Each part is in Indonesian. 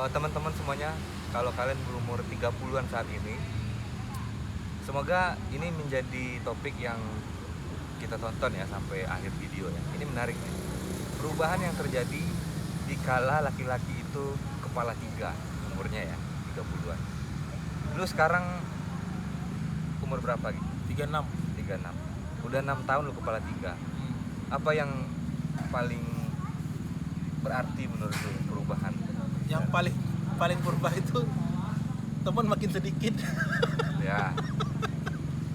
teman-teman semuanya, kalau kalian berumur 30-an saat ini, semoga ini menjadi topik yang kita tonton ya sampai akhir video ya. Ini menarik nih. Perubahan yang terjadi di kala laki-laki itu kepala 3 umurnya ya, 30-an. Lu sekarang umur berapa gitu? 36. 36. Udah 6 tahun lu kepala 3. Apa yang paling berarti menurut lu perubahan? Yang paling berubah itu teman makin sedikit. Ya.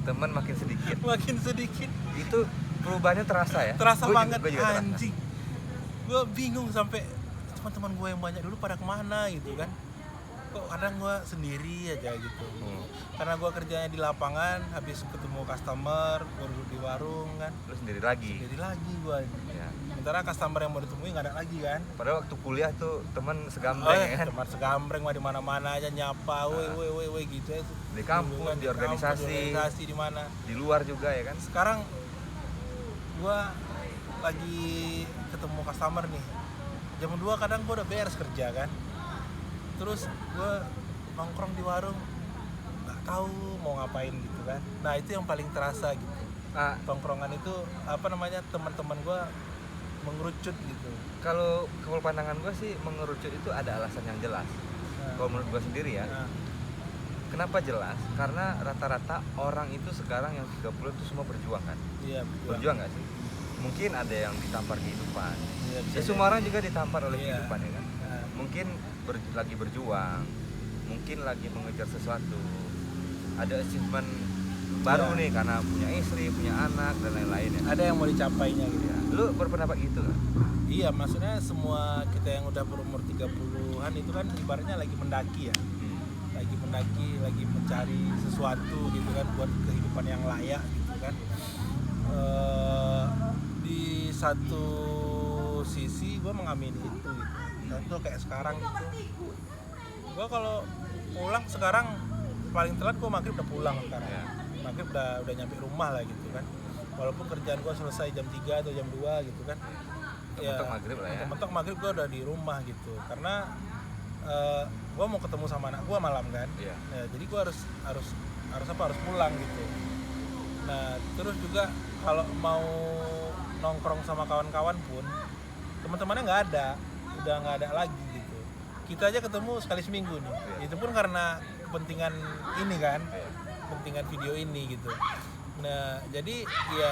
Teman makin sedikit. Makin sedikit. Itu perubahannya terasa ya? Terasa Gua banget, juga terasa. anjing. Gue bingung sampai teman-teman gue yang banyak dulu pada kemana gitu kan. Kok kadang gue sendiri aja gitu. Karena gue kerjanya di lapangan, habis ketemu customer, gue duduk di warung kan. Lu sendiri lagi. Sendiri lagi gue. Ya. Sementara customer yang mau ditemui nggak ada lagi kan. Padahal waktu kuliah tuh teman segambreng ya kan? Teman segambreng mah di mana-mana aja nyapa, woi gitu ya. Di kampus, Kan, di organisasi, di mana. di luar juga ya kan? Sekarang gue lagi ketemu customer nih. Jam 2 kadang gue udah beres kerja kan. Terus gue nongkrong di warung, nggak tahu mau ngapain gitu kan. Nah itu yang paling terasa gitu. Nah, Tongkrongan itu teman-teman gue mengerucut gitu. kalau pandangan gue sih mengerucut itu ada alasan yang jelas. Kalau menurut gue sendiri ya. Kenapa jelas? Karena rata-rata orang itu sekarang yang 30 itu semua berjuang kan? Iya, Berjuang nggak sih? Mungkin ada yang ditampar kehidupan. Iya, Ya semua orang juga ditampar oleh Iya. kehidupan ya kan? Mungkin lagi berjuang, mungkin lagi mengejar sesuatu, ada achievement baru nih karena punya istri, punya anak dan lain-lain ya. Ada yang mau dicapainya gitu. Ya. Lu berpendapat gitu kan? Iya, maksudnya semua kita yang udah berumur 30-an itu kan ibaratnya lagi mendaki ya. Lagi mendaki, lagi mencari sesuatu gitu kan buat kehidupan yang layak gitu kan. Di satu sisi gue mengamini itu gitu. Contoh kayak sekarang gitu. Gue kalau pulang sekarang paling telat gue maghrib udah pulang sekarang. Ya. Maghrib udah nyampe rumah lah gitu kan. Walaupun kerjaan gue selesai jam 3 atau jam 2 gitu kan. Mentok maghrib lah ya. Mentok maghrib gue udah di rumah gitu. Karena gue mau ketemu sama anak gue malam kan. Iya. Ya, jadi gue harus pulang gitu. Nah terus juga kalau mau nongkrong sama kawan-kawan pun teman-temannya nggak ada, udah nggak ada lagi gitu. Kita aja ketemu sekali seminggu nih. Iya. Itu pun karena kepentingan ini kan, Iya. kepentingan video ini gitu. Nah jadi ya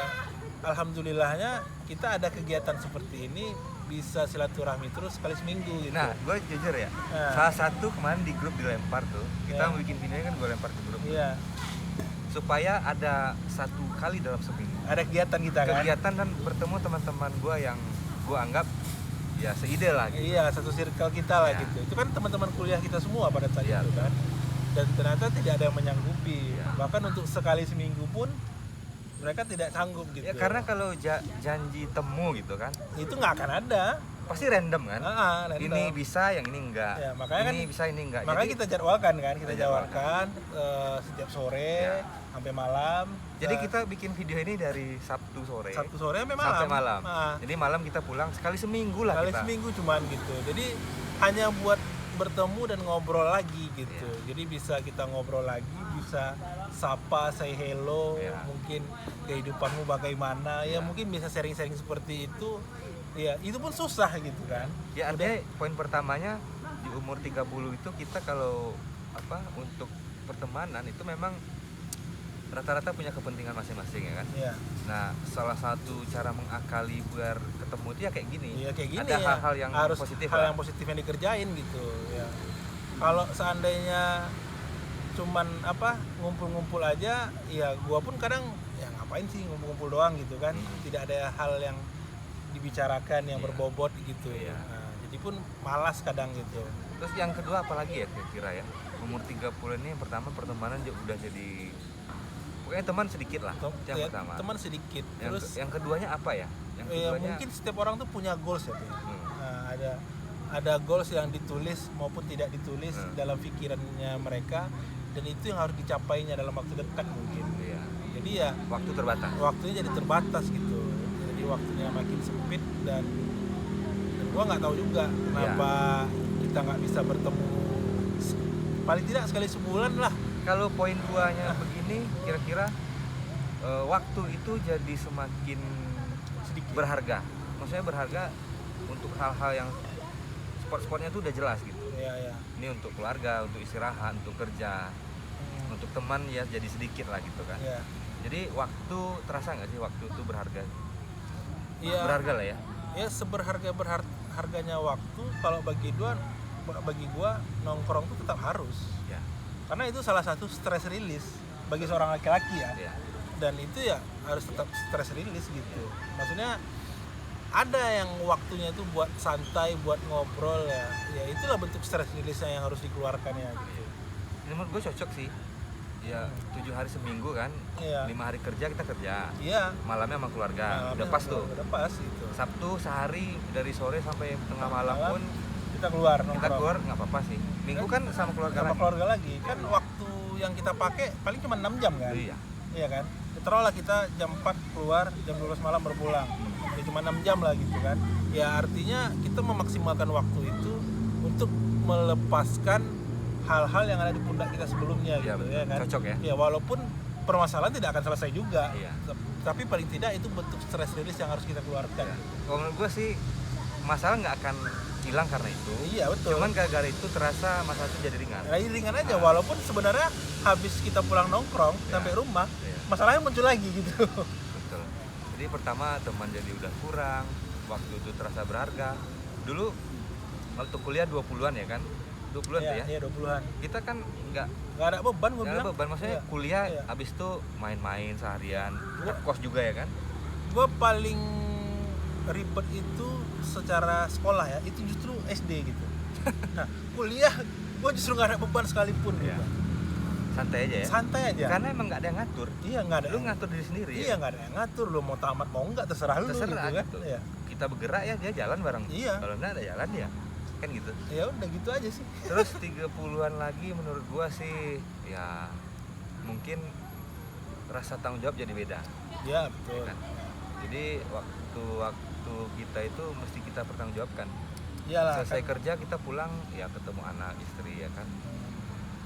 alhamdulillahnya kita ada kegiatan seperti ini, bisa silaturahmi terus sekali seminggu gitu. Nah, gue jujur ya, salah satu kemarin di grup dilempar tuh, kita mau bikin videonya kan gue lempar ke grup. Iya. Supaya ada 1 kali dalam seminggu. Ada kegiatan kita kan. Kegiatan dan bertemu teman-teman gue yang gue anggap ya seide lah gitu. Iya, satu circle kita lah Ya. gitu. Itu kan teman-teman kuliah kita semua pada saat Ya, itu kan. Dan ternyata tidak ada yang menyanggupi. Ya. Bahkan untuk sekali seminggu pun mereka tidak sanggup gitu. Ya karena kalau janji temu gitu kan, itu nggak akan ada. pasti random kan. Random. Ini bisa, yang ini enggak. Ya, makanya ini kan, bisa, ini enggak. Makanya Jadi kita jadwalkan kan, kita jadwalkan. setiap sore Ya. sampai malam. Jadi kita bikin video ini dari Sabtu sore Sabtu sore sampai malam. sampai malam. Nah, Jadi malam kita pulang sekali seminggu lah kali kita. seminggu cuman gitu. Jadi hanya buat bertemu dan ngobrol lagi gitu. Iya. Jadi bisa kita ngobrol lagi, bisa sapa, say hello, Iya. mungkin kehidupanmu bagaimana, ya Iya. mungkin bisa sharing-sharing seperti itu. Ya, itu pun susah gitu kan. Ya artinya poin pertamanya di umur 30 itu kita kalau untuk pertemanan itu memang rata-rata punya kepentingan masing-masing ya kan. Ya. Nah, salah satu cara mengakali biar ketemu itu ya kayak gini. Iya kayak gini Ada ya. hal-hal yang harus positif hal lah. yang positif yang dikerjain gitu ya. Kalau seandainya cuman ngumpul-ngumpul aja, ya gua pun kadang ya ngapain sih ngumpul-ngumpul doang gitu kan. Tidak ada hal yang dibicarakan yang Iya. berbobot gitu. Iya. Nah, jadi pun malas kadang gitu. Terus yang kedua apalagi ya kira-kira ya? Umur 30 ini yang pertama pertemanan juga udah jadi pokoknya teman sedikit lah. Itu yang Ya, pertama. teman sedikit. Yang, Terus yang keduanya apa ya? Yang ya keduanya mungkin setiap orang tuh punya goals ya. Pi. Hmm. Nah, ada goals yang ditulis maupun tidak ditulis dalam pikirannya mereka, dan itu yang harus dicapainya dalam waktu dekat mungkin. Iya. Jadi ya Waktu terbatas. waktunya jadi terbatas gitu. Jadi waktunya makin sempit dan gua nggak tahu juga kenapa kita kita nggak bisa bertemu paling tidak sekali sebulan lah. Kalau poin 2-nya begini, kira-kira waktu itu jadi semakin Sedikit. berharga. Maksudnya berharga untuk hal-hal yang sport-sportnya tuh udah jelas gitu. Iya. Ini untuk keluarga, untuk istirahat, untuk kerja, untuk teman ya jadi sedikit lah gitu kan. Iya. Jadi waktu terasa nggak sih waktu itu berharga? Iya. Berharga lah ya. Ya harganya waktu kalau bagi gua nongkrong tuh tetap harus. Ya. Karena itu salah satu stress release bagi seorang laki-laki ya. Ya. Dan itu ya harus tetap stress release gitu. Maksudnya ada yang waktunya itu buat santai, buat ngobrol ya. Ya itulah bentuk stress release-nya yang harus dikeluarkan ya gitu. Ini menurut gue cocok sih. Ya 7 hari seminggu kan. Iya. 5 hari kerja kita kerja. Iya. Malamnya sama keluarga. Udah pas tuh. Udah pas gitu. Sabtu sehari dari sore sampai tengah malam pun kita keluar kita nongkrong. keluar nggak apa-apa sih. Minggu kan sama keluarga Sama lagi. keluarga lagi. Kan waktu yang kita pakai paling cuma 6 jam kan. Iya. Iya kan? Taruhlah kita jam 4 keluar, jam 12 malam berpulang. Ya cuma 6 jam lah gitu kan. Ya artinya kita memaksimalkan waktu itu untuk melepaskan hal-hal yang ada di pundak kita sebelumnya Iya, gitu betul. ya kan. Cocok ya. Ya walaupun permasalahan tidak akan selesai juga. Iya. Tapi paling tidak itu bentuk stress release yang harus kita keluarkan. Ya. Kalau menurut gue sih masalah nggak akan hilang karena itu. Iya betul. Cuman gara-gara itu terasa masalah itu jadi ringan. Nah, ringan aja walaupun sebenarnya habis kita pulang nongkrong sampai rumah Iya. masalahnya muncul lagi gitu. Betul. Jadi pertama teman jadi udah kurang, waktu itu terasa berharga. Dulu waktu kuliah 20-an ya kan? 20-an tuh ya. Iya 20-an. Kita kan nggak Nggak ada beban gue ada bilang. beban, maksudnya Iya. kuliah Iya. abis itu main-main seharian, Gua- kos juga ya kan? Gue paling ribet itu secara sekolah ya itu justru SD gitu. Nah kuliah gue justru nggak ada beban sekalipun Iya. gitu. Santai aja ya. Santai aja. Karena emang nggak ada yang ngatur. Iya nggak ada. Lu ngatur diri sendiri Iya ya. nggak ada yang ngatur, lu mau tamat mau nggak terserah lu Terserah gitu kan. gitu. Iya. Kita bergerak ya, dia jalan bareng. Iya. Kalau nggak ada jalan ya kan gitu. Ya udah gitu aja sih. Terus 30-an lagi menurut gua sih ya mungkin rasa tanggung jawab jadi beda. Ya betul. Kan? Jadi waktu kita itu mesti kita pertanggungjawabkan. Iyalah. Selesai Kan. kerja kita pulang ya ketemu anak istri ya kan.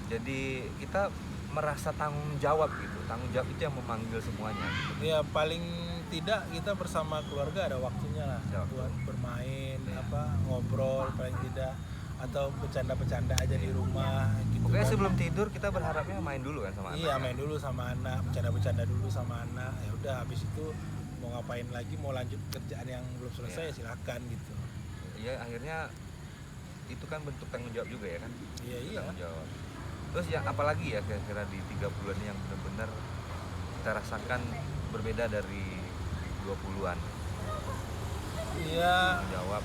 Jadi kita merasa tanggung jawab gitu. Tanggung jawab itu yang memanggil semuanya. Gitu. Ya paling tidak kita bersama keluarga ada waktunya lah Ada waktu. buat bermain, Iya. ngobrol paling tidak atau bercanda-bercanda aja di rumah gitu. Pokoknya kan. sebelum tidur kita berharapnya main dulu kan sama anak. Iya main dulu sama anak, bercanda-bercanda dulu sama anak. Ya udah habis itu mau ngapain lagi, mau lanjut kerjaan yang belum selesai Iya. ya silakan gitu. Ya akhirnya itu kan bentuk tanggung jawab juga ya kan. Iya. Tanggung jawab. Terus yang apalagi ya kira-kira di 3 bulan ini yang benar-benar kita rasakan berbeda dari 20-an. Iya, Tanggung jawab.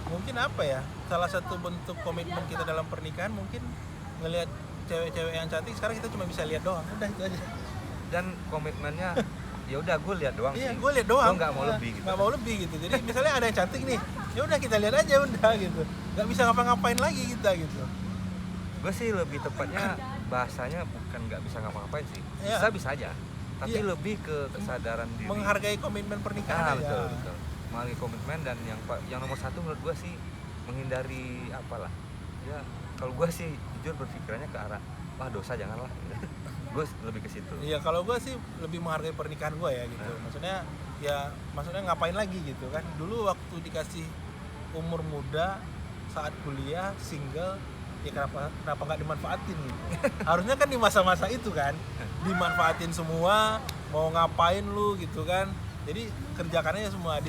mungkin apa ya? Salah satu bentuk komitmen kita dalam pernikahan mungkin ngelihat cewek-cewek yang cantik sekarang kita cuma bisa lihat doang. Udah itu aja. Dan komitmennya ya udah gue lihat doang Iya, sih. gue lihat doang. Gue nggak mau Iya, lebih gitu. Nggak mau lebih gitu. Jadi misalnya ada yang cantik nih, ya udah kita lihat aja udah gitu. Nggak bisa ngapa-ngapain lagi kita gitu. Gue sih lebih tepatnya bahasanya bukan nggak bisa ngapa-ngapain sih. Iya. Bisa aja. Tapi Iya. lebih ke kesadaran diri. Menghargai komitmen pernikahan aja. betul. Menghargai komitmen dan yang nomor satu menurut gue sih menghindari apalah. Ya kalau gue sih jujur berpikirannya ke arah wah dosa janganlah. Gue lebih ke situ. Iya, kalau gue sih lebih menghargai pernikahan gue ya gitu. Maksudnya ngapain lagi gitu kan. Dulu waktu dikasih umur muda saat kuliah single ya kenapa nggak dimanfaatin gitu. Harusnya kan di masa-masa itu kan dimanfaatin semua, mau ngapain lu gitu kan. Jadi kerjakannya semua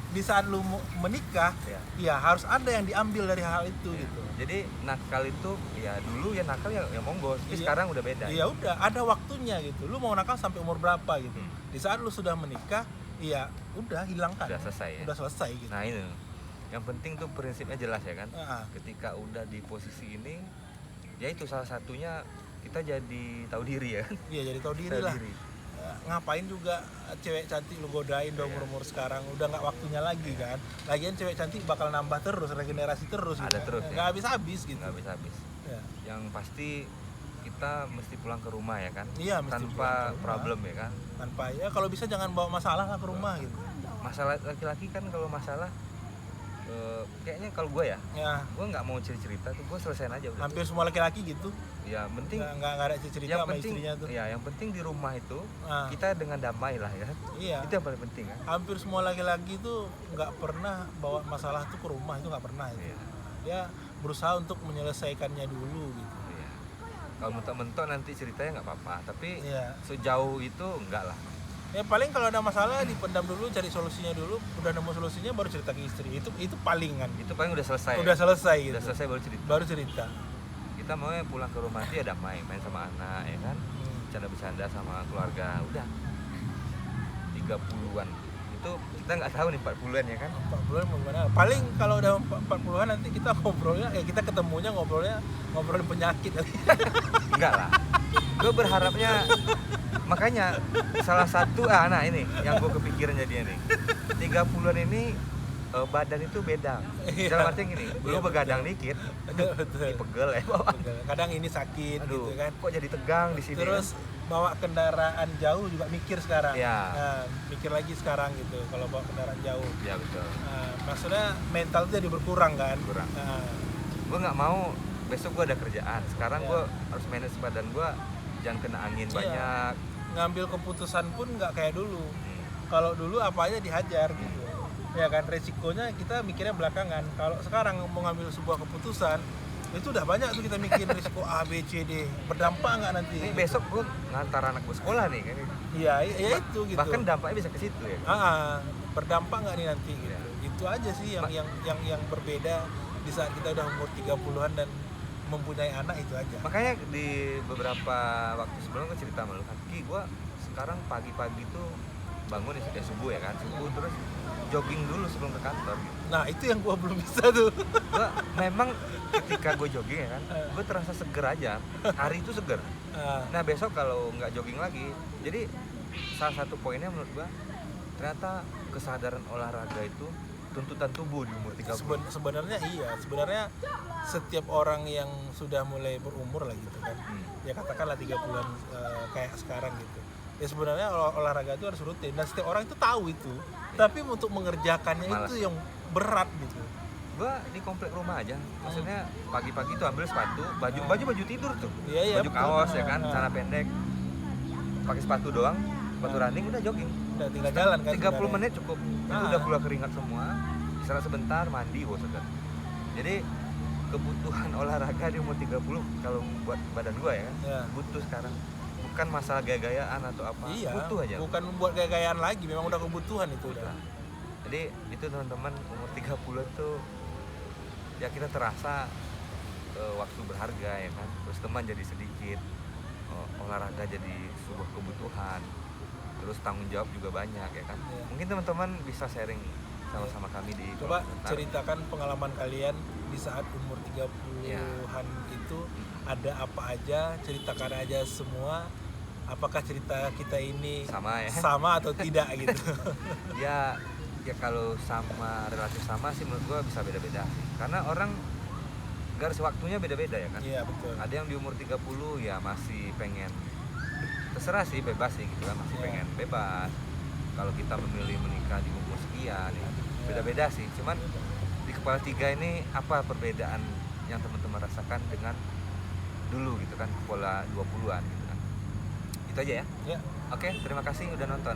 di saat lu menikah Ya. ya harus ada yang diambil dari hal itu gitu. Jadi nakal itu ya dulu ya nakal ya monggo. Tapi Iya. sekarang udah beda. Iya udah ada waktunya gitu. Lu mau nakal sampai umur berapa gitu. Di saat lu sudah menikah, iya udah hilangkan. Udah selesai ya. Udah selesai gitu. Nah ini yang penting tuh prinsipnya jelas ya kan. Ah, Ketika udah di posisi ini ya itu salah satunya kita jadi tahu diri ya. iya jadi tahu diri Tahu lah. diri. Ngapain juga cewek cantik lu godain udah umur-umur sekarang udah nggak waktunya lagi kan. Lagian cewek cantik bakal nambah terus, regenerasi terus Ada gitu. terus, ya. Nggak habis-habis gitu. Nggak habis-habis. Ya. Yang pasti kita mesti pulang ke rumah ya kan. Iya, mesti pulang Tanpa ke rumah. problem ya kan. Tanpa ya kalau bisa jangan bawa masalah lah ke rumah gitu. Masalah laki-laki kan kalau masalah kayaknya kalau gue ya, Ya, gue nggak mau cerita tuh, gue selesaiin aja udah. hampir semua laki-laki gitu. Ya penting, Nggak ada cerita yang sama penting, istrinya tuh. ya yang penting di rumah itu Nah, kita dengan damai lah ya. iya. Itu yang paling penting kan. Hampir semua laki-laki tuh nggak pernah bawa masalah tuh ke rumah, itu nggak pernah itu. Iya. Dia berusaha untuk menyelesaikannya dulu gitu. Iya. Kalau mentok-mentok nanti ceritanya nggak apa-apa, tapi Iya. sejauh itu enggak lah. Ya paling kalau ada masalah dipendam dulu, cari solusinya dulu, udah nemu solusinya baru cerita ke istri. Itu palingan. Itu paling udah selesai. Udah selesai gitu. Udah selesai baru cerita. Baru cerita. Kita mau pulang ke rumah nanti ya damai, main sama anak ya kan, bercanda-bercanda sama keluarga, udah 30-an. Itu kita nggak tahu nih 40-an ya kan. 40-an mau gimana? Paling kalau udah 40-an nanti kita ngobrolnya, kita ketemunya ngobrolin penyakit kali. Enggak lah. Gue berharapnya, makanya salah satu nah ini yang gue kepikiran jadinya nih, 30-an ini badan itu beda. Iya. Dalam artinya gini, lu Iya, begadang betul. dikit, Betul. pegel ya bawah. Kadang ini sakit Aduh, gitu kan. kok jadi tegang di sini. Terus bawa kendaraan jauh juga mikir sekarang. Iya. Nah, mikir lagi sekarang gitu kalau bawa kendaraan jauh. Ya betul. Nah, maksudnya mental tuh jadi berkurang kan. Kurang. Nah, Gue nggak mau besok gue ada kerjaan. Sekarang Iya. gue harus manage badan gue, jangan kena angin Iya. banyak. ngambil keputusan pun nggak kayak dulu. Hmm. Kalau dulu apa aja dihajar gitu. Ya kan, resikonya kita mikirnya belakangan. Kalau sekarang mau ngambil sebuah keputusan, itu udah banyak tuh kita mikirin risiko A, B, C, D. Berdampak nggak nanti? Ini besok gue ngantar anak gue sekolah nih kan. Iya, ya itu gitu. Bahkan dampaknya bisa ke situ ya. Berdampak nggak nih nanti gitu. Iya. Itu aja sih yang berbeda di saat kita udah umur 30-an dan mempunyai anak, itu aja. Makanya di beberapa waktu sebelum gue cerita sama lu kan, Ki, gue sekarang pagi-pagi tuh bangun ya subuh ya kan, subuh terus jogging dulu sebelum ke kantor gitu. Nah, itu yang gua belum bisa tuh. Gue memang ketika gue jogging ya kan, gue terasa seger aja, hari itu seger. Nah besok kalau nggak jogging lagi, jadi salah satu poinnya menurut gue, ternyata kesadaran olahraga itu tuntutan tubuh di umur 30. Sebenarnya iya, sebenarnya setiap orang yang sudah mulai berumur lah gitu kan, ya katakanlah 30-an kayak sekarang gitu, ya sebenarnya olahraga itu harus rutin dan setiap orang itu tahu itu, tapi untuk mengerjakannya Malas. itu yang berat gitu. Gue di komplek rumah aja, maksudnya pagi-pagi tuh ambil sepatu, baju tidur tuh, Iya, baju betul. kaos ya kan, celana pendek, pakai sepatu doang, sepatu running udah jogging. Udah tinggal jalan kan 30 sebenarnya. menit cukup, itu udah keluar keringat semua, istirahat sebentar, mandi, segar. Jadi kebutuhan olahraga di umur 30 kalau buat badan gue ya kan, Ya. butuh sekarang. Bukan masalah gaya-gayaan atau apa, Iya, butuh aja. bukan membuat gaya-gayaan lagi, memang udah kebutuhan itu udah. Jadi itu teman-teman umur 30 tuh ya kita terasa waktu berharga ya kan, terus teman jadi sedikit, olahraga jadi sebuah kebutuhan, terus tanggung jawab juga banyak ya kan. Iya. Mungkin teman-teman bisa sharing sama-sama kami di Coba kolom komentar. ceritakan pengalaman kalian di saat umur 30-an Ya. itu ada apa aja, ceritakan aja semua. Apakah cerita kita ini Sama ya. sama atau tidak gitu. ya kalau sama, relatif sama sih menurut gua bisa beda-beda sih. Karena orang garis waktunya beda-beda ya kan. Iya, betul. Ada yang di umur 30 ya masih pengen, terserah sih, bebas sih gitu kan, masih Iya. pengen bebas. Kalau kita memilih menikah di umur sekian ya, beda-beda sih. Cuman di kepala tiga ini apa perbedaan yang teman-teman rasakan dengan dulu gitu kan, kepala 20-an gitu kan. Itu aja ya. Ya. Oke, terima kasih udah nonton.